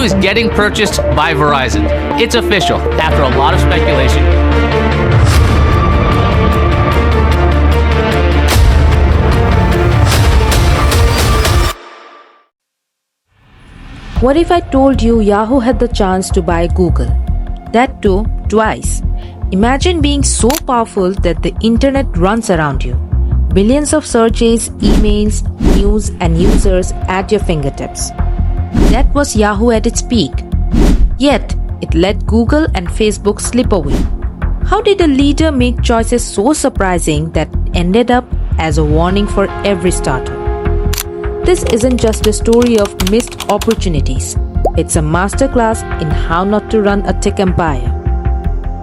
Yahoo is getting purchased by Verizon. It's official after a lot of speculation. What if I told you Yahoo had the chance to buy Google? That too, twice. Imagine being so powerful that the internet runs around you. Billions of searches, emails, news, and users at your fingertips. That was Yahoo at its peak. Yet, it let Google and Facebook slip away. How did a leader make choices so surprising that ended up as a warning for every startup? This isn't just a story of missed opportunities. It's a masterclass in how not to run a tech empire.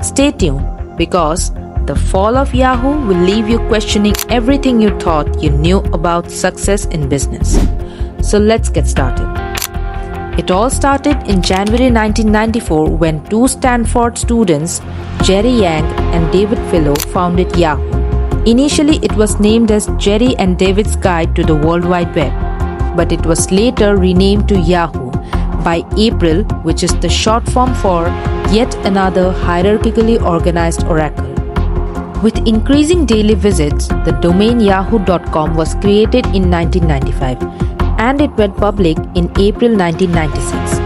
Stay tuned, because the fall of Yahoo will leave you questioning everything you thought you knew about success in business. So let's get started. It all started in January 1994 when two Stanford students, Jerry Yang and David Filo, founded Yahoo. Initially, it was named as Jerry and David's Guide to the World Wide Web, but it was later renamed to Yahoo by April, which is the short form for yet another hierarchically organized oracle. With increasing daily visits, the domain yahoo.com was created in 1995, and it went public in April 1996.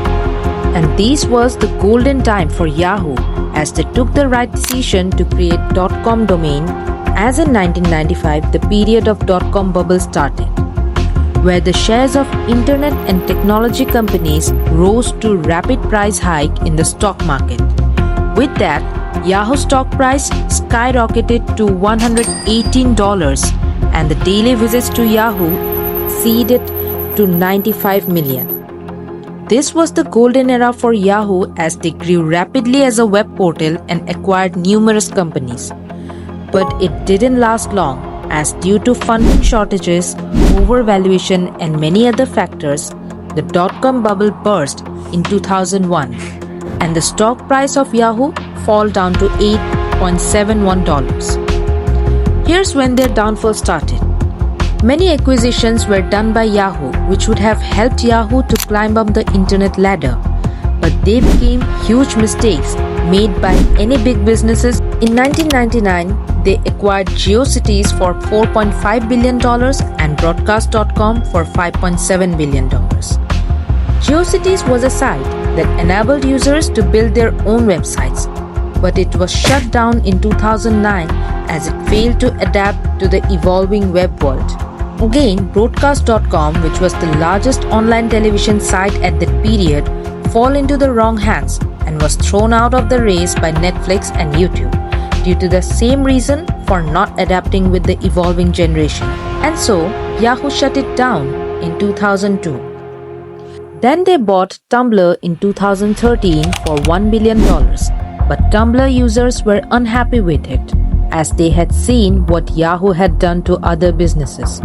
And this was the golden time for Yahoo, as they took the right decision to create .com domain, as in 1995 the period of .com bubble started, where the shares of internet and technology companies rose to rapid price hike in the stock market. With that, Yahoo stock price skyrocketed to $118, and the daily visits to Yahoo exceeded to 95 million. This was the golden era for Yahoo as they grew rapidly as a web portal and acquired numerous companies. But it didn't last long, as due to funding shortages, overvaluation, and many other factors, the .com bubble burst in 2001, and the stock price of Yahoo fell down to $8.71. Here's when their downfall started. Many acquisitions were done by Yahoo, which would have helped Yahoo to climb up the internet ladder, but they became huge mistakes made by any big businesses. In 1999, they acquired GeoCities for $4.5 billion and Broadcast.com for $5.7 billion. GeoCities was a site that enabled users to build their own websites, but it was shut down in 2009 as it failed to adapt to the evolving web world. Again, Broadcast.com, which was the largest online television site at that period, fell into the wrong hands and was thrown out of the race by Netflix and YouTube due to the same reason for not adapting with the evolving generation. And so, Yahoo shut it down in 2002. Then they bought Tumblr in 2013 for $1 billion, but Tumblr users were unhappy with it, as they had seen what Yahoo had done to other businesses.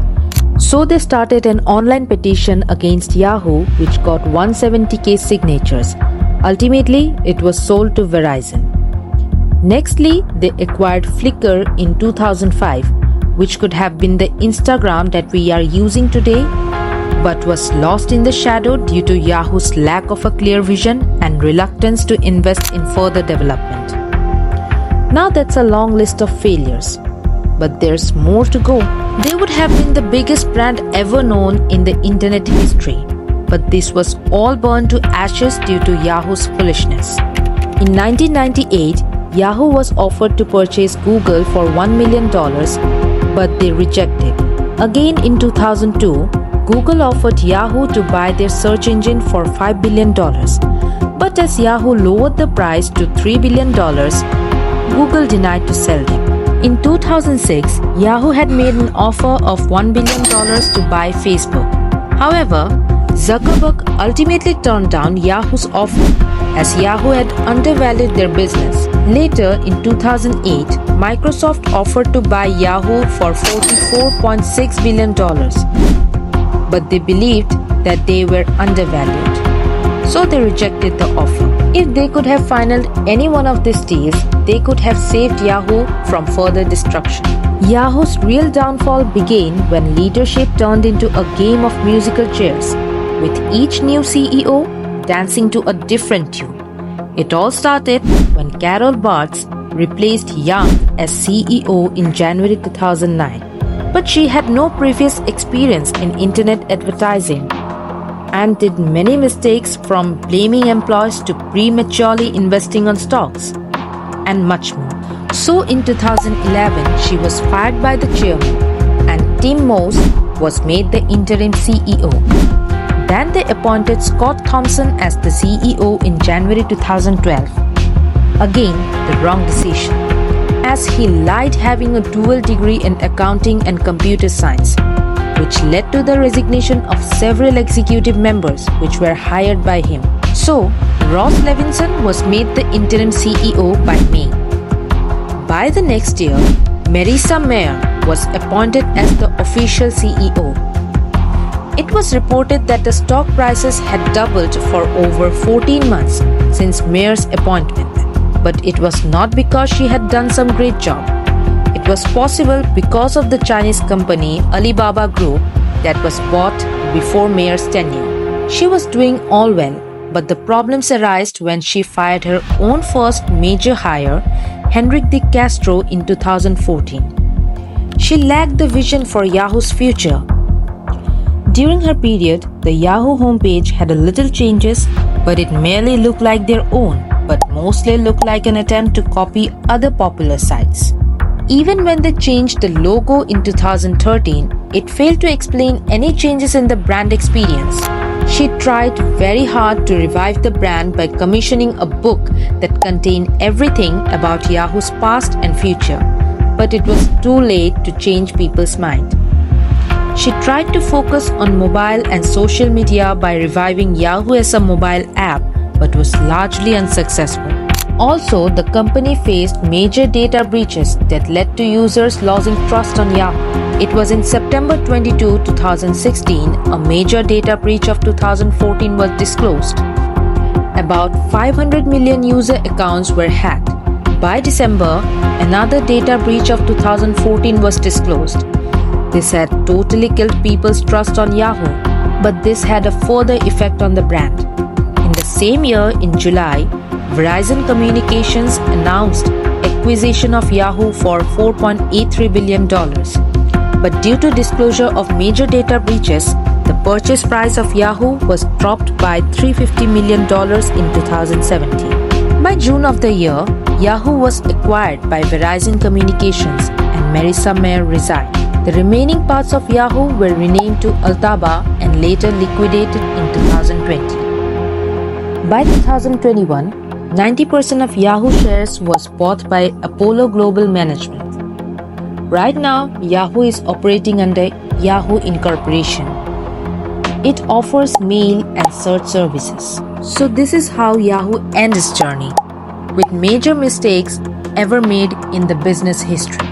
So they started an online petition against Yahoo, which got 170,000 signatures. Ultimately, it was sold to Verizon. Nextly, they acquired Flickr in 2005, which could have been the Instagram that we are using today, but was lost in the shadow due to Yahoo's lack of a clear vision and reluctance to invest in further development. Now that's a long list of failures, but there's more to go. They would have been the biggest brand ever known in the internet history, but this was all burned to ashes due to Yahoo's foolishness. In 1998, Yahoo was offered to purchase Google for $1 million, but they rejected. Again in 2002, Google offered Yahoo to buy their search engine for $5 billion, but as Yahoo lowered the price to $3 billion, Google denied to sell them. In 2006, Yahoo had made an offer of $1 billion to buy Facebook. However, Zuckerberg ultimately turned down Yahoo's offer, as Yahoo had undervalued their business. Later, in 2008, Microsoft offered to buy Yahoo for $44.6 billion, but they believed that they were undervalued, so they rejected the offer. If they could have financed any one of these deals, they could have saved Yahoo from further destruction. Yahoo's real downfall began when leadership turned into a game of musical chairs. With each new CEO, dancing to a different tune. It all started when Carol Bartz replaced Young as CEO in January 2009. But she had no previous experience in internet advertising and did many mistakes, from blaming employees to prematurely investing on stocks and much more. So in 2011, she was fired by the chairman and Tim Moss was made the interim CEO. Then they appointed Scott Thompson as the CEO in January 2012. Again, the wrong decision, as he lied having a dual degree in accounting and computer science, which led to the resignation of several executive members which were hired by him. So, Ross Levinson was made the interim CEO by May. By the next year, Marissa Mayer was appointed as the official CEO. It was reported that the stock prices had doubled for over 14 months since Mayer's appointment, but it was not because she had done some great job. It was possible because of the Chinese company Alibaba Group that was bought before Mayer's tenure. She was doing all well, but the problems arose when she fired her own first major hire, Henrik de Castro, in 2014. She lacked the vision for Yahoo's future. During her period, the Yahoo homepage had a little changes, but it merely looked like their own, but mostly looked like an attempt to copy other popular sites. Even when they changed the logo in 2013, it failed to explain any changes in the brand experience. She tried very hard to revive the brand by commissioning a book that contained everything about Yahoo's past and future, but it was too late to change people's mind. She tried to focus on mobile and social media by reviving Yahoo as a mobile app, but was largely unsuccessful. Also, the company faced major data breaches that led to users losing trust on Yahoo. It was in September 22, 2016, a major data breach of 2014 was disclosed. About 500 million user accounts were hacked. By December, another data breach of 2014 was disclosed. This had totally killed people's trust on Yahoo, but this had a further effect on the brand. In the same year, in July, Verizon Communications announced acquisition of Yahoo for $4.83 billion. But due to disclosure of major data breaches, the purchase price of Yahoo was dropped by $350 million in 2017. By June of the year, Yahoo was acquired by Verizon Communications and Marissa Mayer resigned. The remaining parts of Yahoo were renamed to Altaba and later liquidated in 2020. By 2021, 90% of Yahoo shares was bought by Apollo Global Management. Right now, Yahoo is operating under Yahoo Incorporation. It offers mail and search services. So this is how Yahoo ends its journey, with major mistakes ever made in the business history.